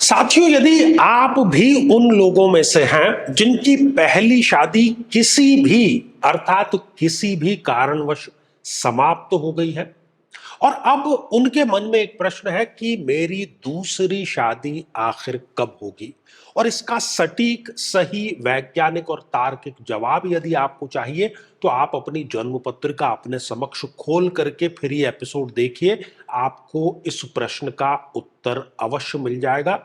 साथियों, यदि आप भी उन लोगों में से हैं जिनकी पहली शादी किसी भी अर्थात किसी भी कारणवश समाप्त हो गई है और अब उनके मन में एक प्रश्न है कि मेरी दूसरी शादी आखिर कब होगी, और इसका सटीक, सही, वैज्ञानिक और तार्किक जवाब यदि आपको चाहिए तो आप अपनी जन्म पत्रिका अपने समक्ष खोल करके फिर ये एपिसोड देखिए। आपको इस प्रश्न का उत्तर अवश्य मिल जाएगा।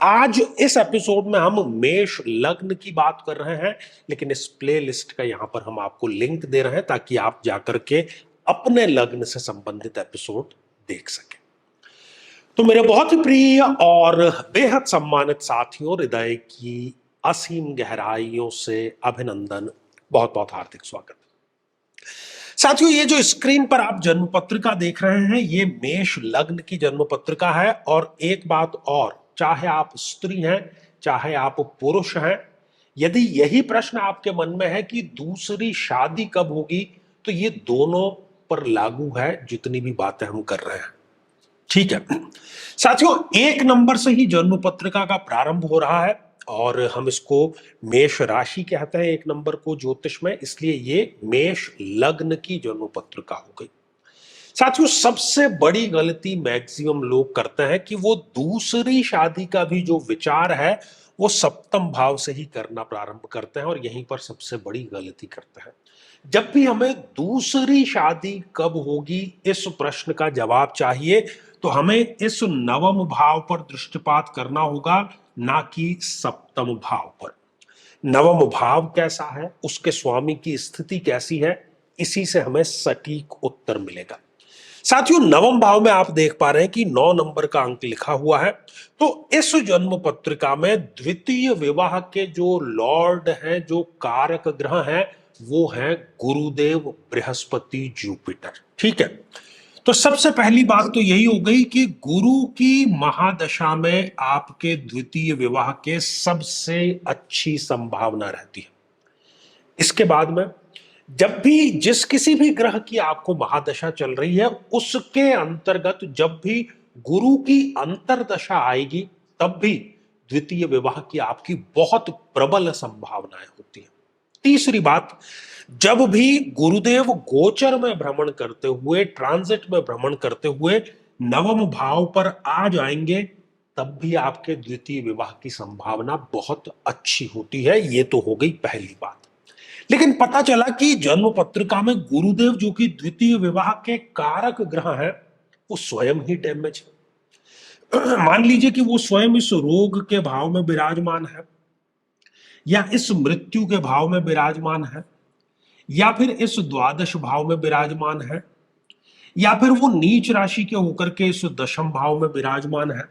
आज इस एपिसोड में हम मेष लग्न की बात कर रहे हैं, लेकिन इस प्लेलिस्ट का यहां पर हम आपको लिंक दे रहे हैं ताकि आप जाकर के अपने लग्न से संबंधित एपिसोड देख सकें। तो मेरे बहुत ही प्रिय और बेहद सम्मानित साथियों, हृदय की असीम गहराइयों से अभिनंदन, बहुत बहुत हार्दिक स्वागत। साथियों, ये जो स्क्रीन पर आप जन्म पत्रिका देख रहे हैं, ये मेष लग्न की जन्म पत्रिका है। और एक बात और, चाहे आप स्त्री हैं चाहे आप पुरुष हैं, यदि यही प्रश्न आपके मन में है कि दूसरी शादी कब होगी, तो ये दोनों पर लागू है जितनी भी बातें हम कर रहे हैं। ठीक है साथियों, 1 नंबर से ही जन्म पत्रिका का प्रारंभ हो रहा है और हम इसको मेष राशि कहते हैं 1 नंबर को ज्योतिष में, इसलिए ये मेष लग्न की जन्म पत्रिका हो गई। साथियों, सबसे बड़ी गलती मैक्सिमम लोग करते हैं कि वो दूसरी शादी का भी जो विचार है वो सप्तम भाव से ही करना प्रारंभ करते हैं और यहीं पर सबसे बड़ी गलती करते हैं। जब भी हमें दूसरी शादी कब होगी इस प्रश्न का जवाब चाहिए तो हमें इस नवम भाव पर दृष्टिपात करना होगा, ना कि सप्तम भाव पर। नवम भाव कैसा है, उसके स्वामी की स्थिति कैसी है, इसी से हमें सटीक उत्तर मिलेगा। साथियों, नवम भाव में आप देख पा रहे हैं कि 9 नंबर का अंक लिखा हुआ है। तो इस जन्म पत्रिका में द्वितीय विवाह के जो लॉर्ड हैं, जो कारक ग्रह हैं, वो हैं गुरुदेव, बृहस्पति, जुपिटर। ठीक है, तो सबसे पहली बात तो यही हो गई कि गुरु की महादशा में आपके द्वितीय विवाह के सबसे अच्छी संभावना रहती है। इसके बाद में जब भी जिस किसी भी ग्रह की आपको महादशा चल रही है, उसके अंतर्गत जब भी गुरु की अंतरदशा आएगी, तब भी द्वितीय विवाह की आपकी बहुत प्रबल संभावनाएं होती हैं। तीसरी बात, जब भी गुरुदेव गोचर में भ्रमण करते हुए, ट्रांजिट में भ्रमण करते हुए नवम भाव पर आ जाएंगे, तब भी आपके द्वितीय विवाह की संभावना बहुत अच्छी होती है। ये तो हो गई पहली बात। लेकिन पता चला कि जन्म पत्रिका में गुरुदेव, जो कि द्वितीय विवाह के कारक ग्रह हैं, वो स्वयं ही डैमेज है। मान लीजिए कि वो स्वयं इस रोग के भाव में विराजमान है, या इस मृत्यु के भाव में विराजमान है, या फिर इस द्वादश भाव में विराजमान है, या फिर वो नीच राशि के होकर के इस दशम भाव में विराजमान है,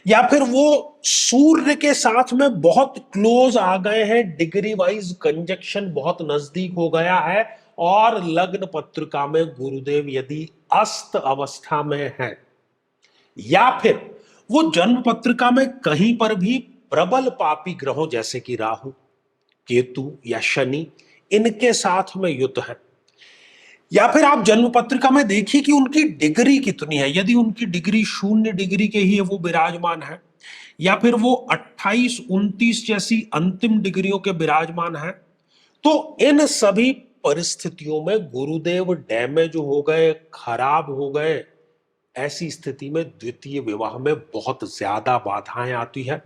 या फिर वो सूर्य के साथ में बहुत क्लोज आ गए हैं, डिग्री वाइज कंजक्शन बहुत नजदीक हो गया है, और लग्न पत्रिका में गुरुदेव यदि अस्त अवस्था में है, या फिर वो जन्म पत्रिका में कहीं पर भी प्रबल पापी ग्रहों जैसे कि राहु, केतु या शनि, इनके साथ में युत है, या फिर आप जन्म पत्रिका में देखिए कि उनकी डिग्री कितनी है। यदि उनकी डिग्री 0 डिग्री के ही है, वो विराजमान है, या फिर वो 28, 29 जैसी अंतिम डिग्रियों के विराजमान है, तो इन सभी परिस्थितियों में गुरुदेव डैमेज हो गए, खराब हो गए। ऐसी स्थिति में द्वितीय विवाह में बहुत ज्यादा बाधाएं आती है।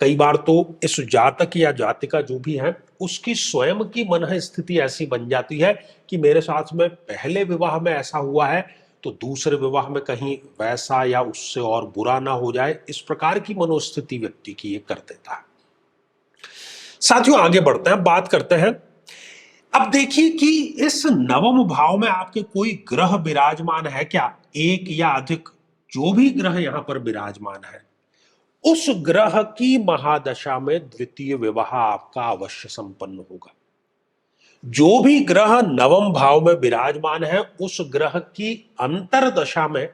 कई बार तो इस जातक या जातिका जो भी है, उसकी स्वयं की मन स्थिति ऐसी बन जाती है कि मेरे साथ में पहले विवाह में ऐसा हुआ है तो दूसरे विवाह में कहीं वैसा या उससे और बुरा ना हो जाए, इस प्रकार की मनोस्थिति व्यक्ति की ये कर देता है। साथियों, आगे बढ़ते हैं, बात करते हैं। अब देखिए कि इस नवम भाव में आपके कोई ग्रह विराजमान है क्या, एक या अधिक, जो भी ग्रह यहां पर विराजमान है, उस ग्रह की महादशा में द्वितीय विवाह आपका अवश्य संपन्न होगा। जो भी ग्रह नवम भाव में विराजमान है, उस ग्रह की अंतरदशा में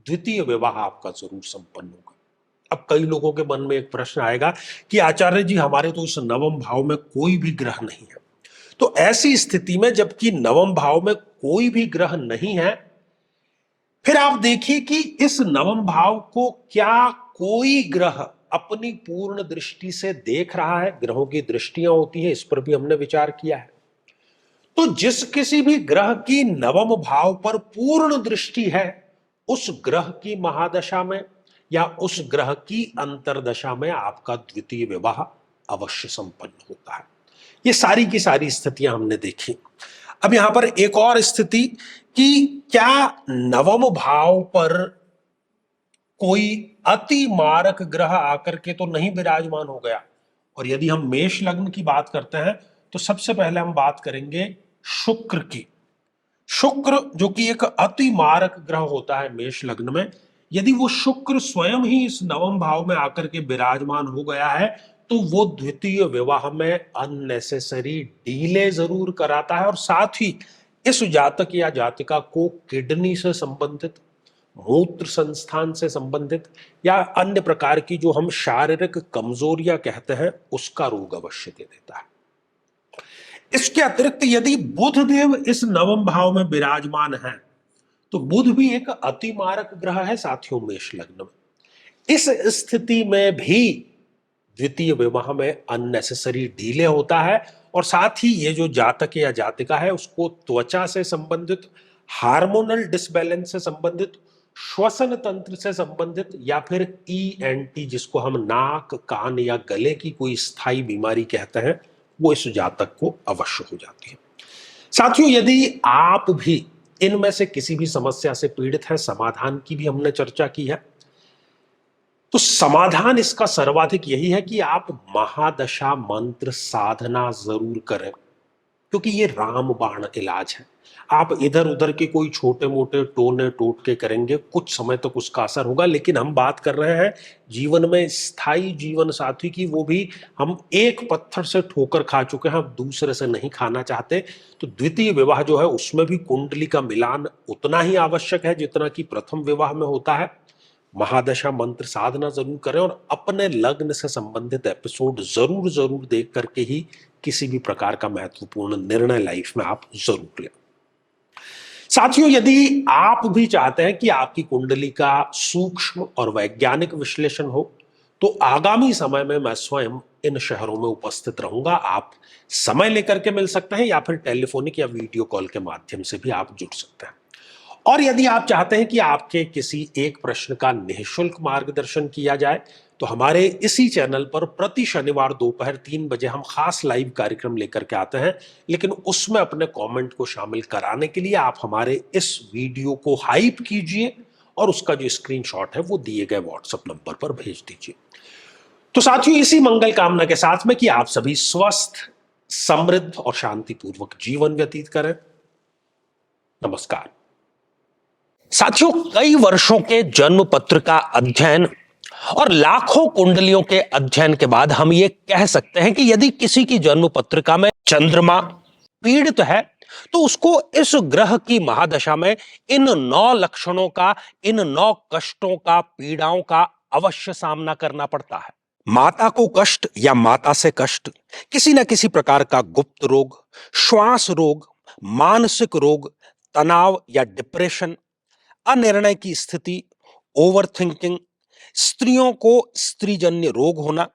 द्वितीय विवाह आपका जरूर संपन्न होगा। अब कई लोगों के मन में एक प्रश्न आएगा कि आचार्य जी, हमारे तो इस नवम भाव में कोई भी ग्रह नहीं है। तो ऐसी स्थिति में जबकि नवम भाव में कोई भी ग्रह नहीं है, फिर आप देखिए कि इस नवम भाव को क्या कोई ग्रह अपनी पूर्ण दृष्टि से देख रहा है, ग्रहों की दृष्टियां होती है, इस पर भी हमने विचार किया है। तो जिस किसी भी ग्रह की नवम भाव पर पूर्ण दृष्टि है, उस ग्रह की महादशा में या उस ग्रह की अंतरदशा में आपका द्वितीय विवाह अवश्य संपन्न होता है। ये सारी की सारी स्थितियां हमने देखी। अब यहां पर एक और स्थिति कि क्या नवम भाव पर कोई अति मारक ग्रह आकर के तो नहीं विराजमान हो गया। और यदि हम मेष लग्न की बात करते हैं तो सबसे पहले हम बात करेंगे शुक्र की। शुक्र जो कि एक अति मारक ग्रह होता है मेष लग्न में, यदि वो शुक्र स्वयं ही इस नवम भाव में आकर के विराजमान हो गया है तो वो द्वितीय विवाह में अननेसेसरी डीले जरूर कराता है, और साथ ही इस जातक या जातिका को किडनी से संबंधित, मूत्र संस्थान से संबंधित या अन्य प्रकार की जो हम शारीरिक कमजोरियां कहते हैं उसका रोग अवश्य दे देता है। इसके अतिरिक्त यदि बुध देव इस नवम भाव में विराजमान है तो बुध भी एक अति मारक ग्रह है साथियों मेष लग्न में। इस स्थिति में भी द्वितीय विवाह में अननेसेसरी डीले होता है, और साथ ही ये जो जातक या जातिका है उसको त्वचा से संबंधित, हार्मोनल डिसबैलेंस से संबंधित, श्वसन तंत्र से संबंधित या फिर ईएनटी जिसको हम नाक कान या गले की कोई स्थायी बीमारी कहते हैं वो इस जातक को अवश्य हो जाती है। साथियों यदि आप भी इनमें से किसी भी समस्या से पीड़ित है, समाधान की भी हमने चर्चा की है, तो समाधान इसका सर्वाधिक यही है कि आप महादशा मंत्र साधना जरूर करें, क्योंकि ये रामबाण इलाज है। आप इधर उधर के कोई छोटे मोटे टोने टोटके करेंगे, कुछ समय तक उसका असर होगा, लेकिन हम बात कर रहे हैं जीवन में स्थायी जीवन साथी की, वो भी हम एक पत्थर से ठोकर खा चुके हैं, हम दूसरे से नहीं खाना चाहते। तो द्वितीय विवाह जो है उसमें भी कुंडली का मिलान उतना ही आवश्यक है जितना कि प्रथम विवाह में होता है। महादशा मंत्र साधना जरूर करें और अपने लग्न से संबंधित एपिसोड जरूर जरूर देख करके ही किसी भी प्रकार का महत्वपूर्ण निर्णय लाइफ में आप जरूर लें। साथियों यदि आप भी चाहते हैं कि आपकी कुंडली का सूक्ष्म और वैज्ञानिक विश्लेषण हो तो आगामी समय में मैं स्वयं इन शहरों में उपस्थित रहूंगा। आप समय लेकर के मिल सकते हैं या फिर टेलीफोनिक या वीडियो कॉल के माध्यम से भी आप जुड़ सकते हैं। और यदि आप चाहते हैं कि आपके किसी एक प्रश्न का निःशुल्क मार्गदर्शन किया जाए तो हमारे इसी चैनल पर प्रति शनिवार दोपहर 3 बजे हम खास लाइव कार्यक्रम लेकर के आते हैं, लेकिन उसमें अपने कमेंट को शामिल कराने के लिए आप हमारे इस वीडियो को हाइप कीजिए और उसका जो स्क्रीनशॉट है वो दिए गए व्हाट्सएप नंबर पर भेज दीजिए। तो साथियों इसी मंगल कामना के साथ में कि आप सभी स्वस्थ, समृद्ध और शांतिपूर्वक जीवन व्यतीत करें। नमस्कार। साथियों कई वर्षों के जन्म पत्र का अध्ययन और लाखों कुंडलियों के अध्ययन के बाद हम ये कह सकते हैं कि यदि किसी की जन्म पत्रिका में चंद्रमा पीड़ित है तो उसको इस ग्रह की महादशा में इन 9 लक्षणों का, इन 9 कष्टों का, पीड़ाओं का अवश्य सामना करना पड़ता है। माता को कष्ट या माता से कष्ट, किसी न किसी प्रकार का गुप्त रोग, श्वास रोग, मानसिक रोग, तनाव या डिप्रेशन, अनिर्णय की स्थिति, ओवर थिंकिंग, स्त्रियों को स्त्रीजन्य रोग होना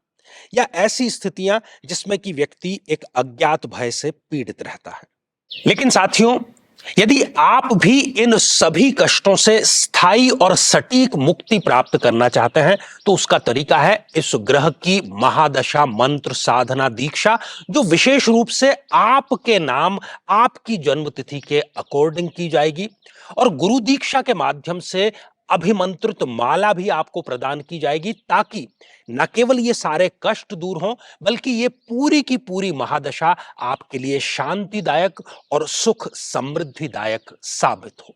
या ऐसी स्थितियां जिसमें कि व्यक्ति एक अज्ञात भय से पीड़ित रहता है। लेकिन साथियों यदि आप भी इन सभी कष्टों से स्थायी और सटीक मुक्ति प्राप्त करना चाहते हैं तो उसका तरीका है इस ग्रह की महादशा मंत्र साधना दीक्षा, जो विशेष रूप से आपके नाम, आपकी जन्मतिथि के अकॉर्डिंग की जाएगी और गुरु दीक्षा के माध्यम से अभिमंत्रित माला भी आपको प्रदान की जाएगी, ताकि न केवल ये सारे कष्ट दूर हों बल्कि ये पूरी की पूरी महादशा आपके लिए शांतिदायक और सुख समृद्धिदायक साबित हो।